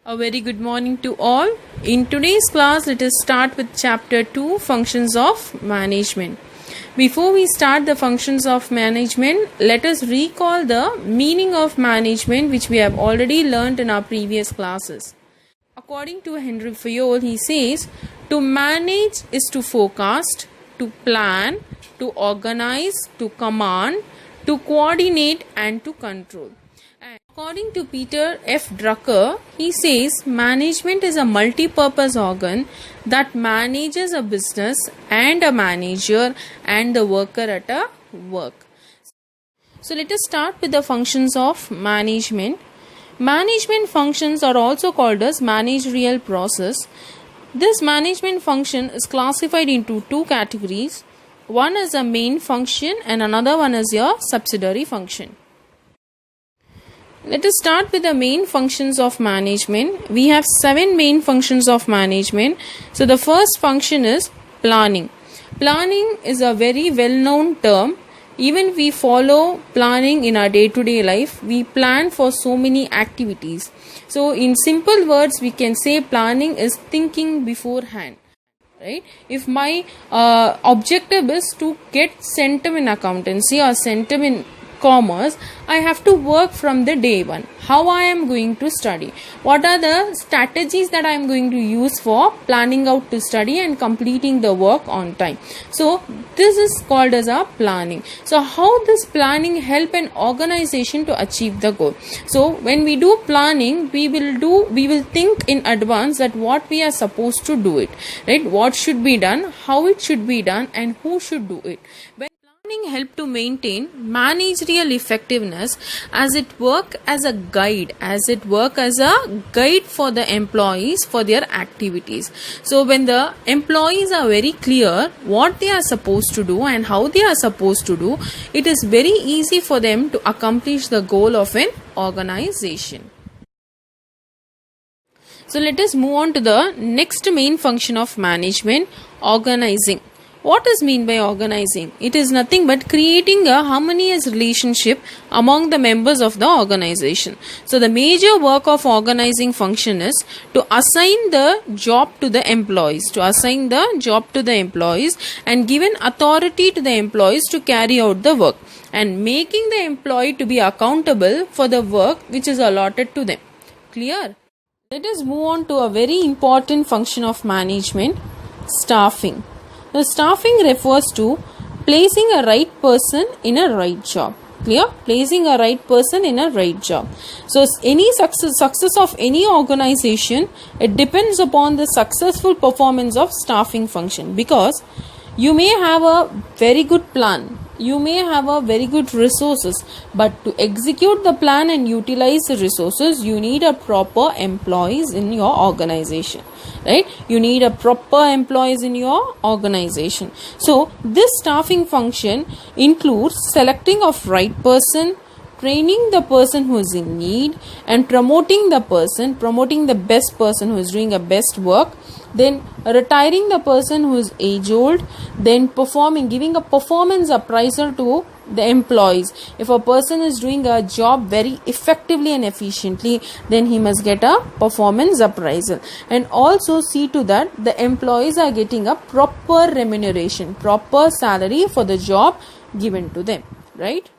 A very good morning to all. In today's class, let us start with chapter 2, Functions of Management. Before we start the functions of management, let us recall the meaning of management which we have already learnt in our previous classes. According to Henry Fayol, he says, to manage is to forecast, to plan, to organize, to command, to coordinate and to control. According to Peter F. Drucker, he says management is a multi-purpose organ that manages a business and a manager and the worker at a work. So let us start with the functions of management. Management functions are also called as managerial process. This management function is classified into two categories. One is a main function and another one is your subsidiary function. Let us start with the main functions of management. We have 7 main functions of management. So the first function is planning. Planning is a very well-known term. Even we follow planning in our day-to-day life. We plan for so many activities. So in simple words, we can say planning is thinking beforehand. Right? If my objective is to get centum in accountancy or centum in commerce, I have to work from the day one. How I am going to study? What are the strategies that I am going to use for planning out to study and completing the work on time? So this is called as a planning. So how this planning help an organization to achieve the goal? So when we do planning, we will think in advance that what we are supposed to do it, right? What should be done, how it should be done, and who should do it. Planning help to maintain managerial effectiveness as it work as a guide, for the employees for their activities. So when the employees are very clear what they are supposed to do and how they are supposed to do, it is very easy for them to accomplish the goal of an organization. So let us move on to the next main function of management, organizing. What is meant by organizing? It is nothing but creating a harmonious relationship among the members of the organization. So the major work of organizing function is to assign the job to the employees, and given authority to the employees to carry out the work and making the employee to be accountable for the work which is allotted to them. Clear? Let us move on to a very important function of management, staffing. The staffing refers to placing a right person in a right job. Clear? Placing a right person in a right job. So any success of any organization, it depends upon the successful performance of staffing function, because you may have a very good plan, you may have a very good resources, but to execute the plan and utilize the resources, you need a proper employees in your organization. Right? You need a proper employees in your organization. So this staffing function includes selecting of right person, training the person who is in need, and promoting the best person who is doing a best work, then retiring the person who is age old, then giving a performance appraisal to the employees. If a person is doing a job very effectively and efficiently, then he must get a performance appraisal, and also see to that the employees are getting a proper remuneration, proper salary for the job given to them, right?